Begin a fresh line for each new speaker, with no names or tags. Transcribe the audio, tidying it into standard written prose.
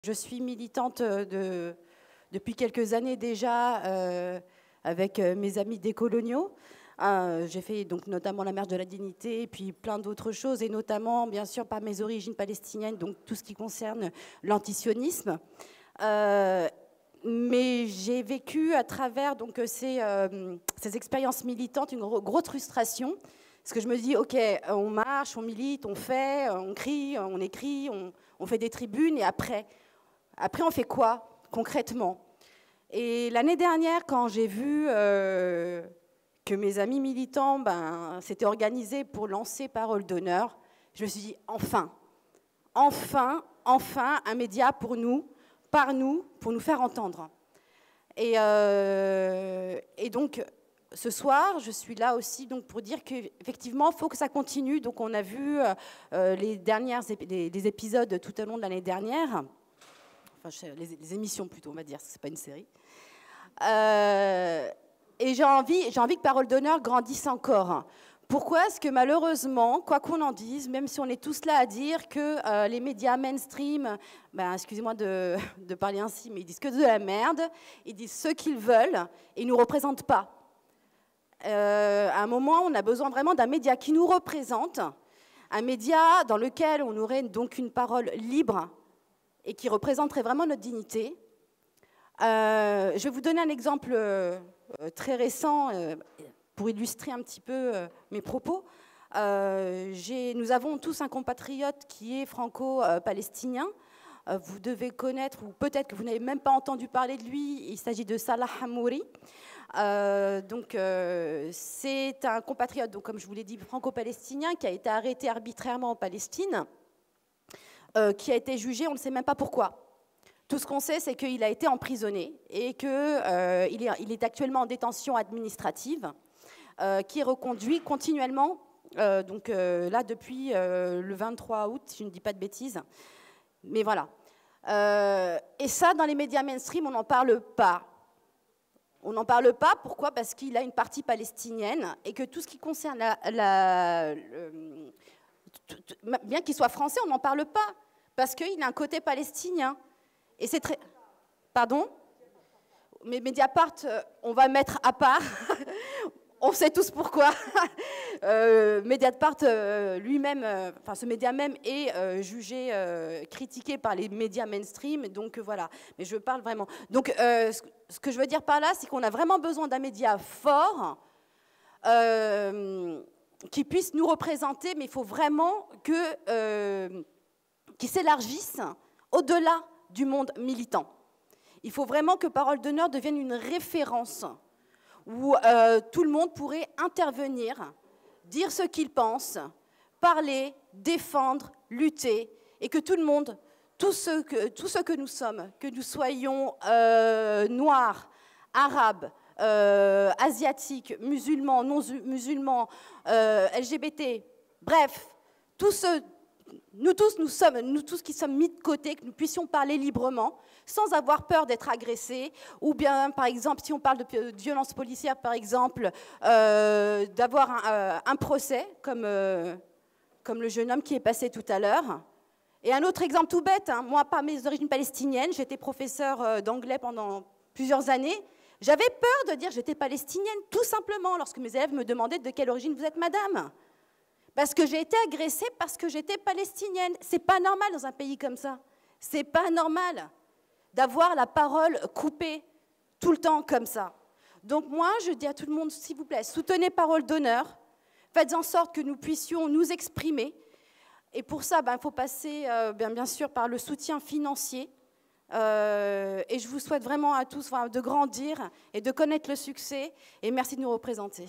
Je suis militante depuis quelques années déjà avec mes amis décoloniaux. J'ai fait donc notamment la marche de la dignité et puis plein d'autres choses, et notamment bien sûr par mes origines palestiniennes, donc tout ce qui concerne l'antisionisme. Mais j'ai vécu à travers donc, ces expériences militantes une grosse frustration, parce que je me dis, ok, on marche, on milite, on fait, on crie, on écrit, on fait des tribunes, et après on fait quoi concrètement? Et l'année dernière, quand j'ai vu que mes amis militants s'étaient organisés pour lancer Parole d'honneur, je me suis dit, enfin un média pour nous, par nous, pour nous faire entendre. Et donc, ce soir, je suis là aussi donc, pour dire qu'effectivement, il faut que ça continue. Donc, on a vu les épisodes tout au long de l'année dernière, enfin, les émissions plutôt, on va dire, ce n'est pas une série. Et j'ai envie que Parole d'honneur grandisse encore. Pourquoi? Parce que malheureusement, quoi qu'on en dise, même si on est tous là à dire que les médias mainstream, excusez-moi de parler ainsi, mais ils disent que de la merde, ils disent ce qu'ils veulent et ils ne nous représentent pas. À un moment, on a besoin vraiment d'un média qui nous représente, un média dans lequel on aurait donc une parole libre et qui représenterait vraiment notre dignité. Je vais vous donner un exemple très récent pour illustrer un petit peu mes propos. Nous avons tous un compatriote qui est franco-palestinien. Vous devez connaître, ou peut-être que vous n'avez même pas entendu parler de lui, il s'agit de Salah Hamouri. C'est un compatriote, donc, comme je vous l'ai dit, franco-palestinien, qui a été arrêté arbitrairement en Palestine, qui a été jugé, on ne sait même pas pourquoi. Tout ce qu'on sait, c'est qu'il a été emprisonné et qu'il est actuellement en détention administrative, qui est reconduit continuellement, là depuis le 23 août, si je ne dis pas de bêtises. Mais voilà. Et ça, dans les médias mainstream, on n'en parle pas. On n'en parle pas, pourquoi? Parce qu'il a une partie palestinienne et que tout ce qui concerne bien qu'il soit français, on n'en parle pas, parce qu'il a un côté palestinien. Et c'est très... Pardon? Mais Mediapart, on va mettre à part. On sait tous pourquoi. Mediapart lui-même, enfin ce média même est jugé, critiqué par les médias mainstream. Donc voilà. Mais je parle vraiment. Donc ce que je veux dire par là, c'est qu'on a vraiment besoin d'un média fort qui puisse nous représenter, mais il faut vraiment qu'il s'élargisse au-delà du monde militant. Il faut vraiment que Parole d'honneur devienne une référence où tout le monde pourrait intervenir, dire ce qu'il pense, parler, défendre, lutter, et que tout le monde, tous ceux que nous sommes, que nous soyons noirs, arabes, asiatiques, musulmans, non musulmans, LGBT, bref, nous tous qui sommes mis de côté, que nous puissions parler librement, sans avoir peur d'être agressés, ou bien, par exemple, si on parle de violence policière, par exemple, d'avoir un procès, comme le jeune homme qui est passé tout à l'heure. Et un autre exemple tout bête, hein, moi, par mes origines palestiniennes, j'étais professeure d'anglais pendant plusieurs années. J'avais peur de dire que j'étais palestinienne, tout simplement, lorsque mes élèves me demandaient de quelle origine vous êtes, madame. Parce que j'ai été agressée parce que j'étais palestinienne. C'est pas normal dans un pays comme ça. C'est pas normal d'avoir la parole coupée tout le temps comme ça. Donc moi, je dis à tout le monde, s'il vous plaît, soutenez Parole d'honneur. Faites en sorte que nous puissions nous exprimer. Et pour ça, il faut passer bien sûr par le soutien financier. Et je vous souhaite vraiment à tous de grandir et de connaître le succès. Et merci de nous représenter.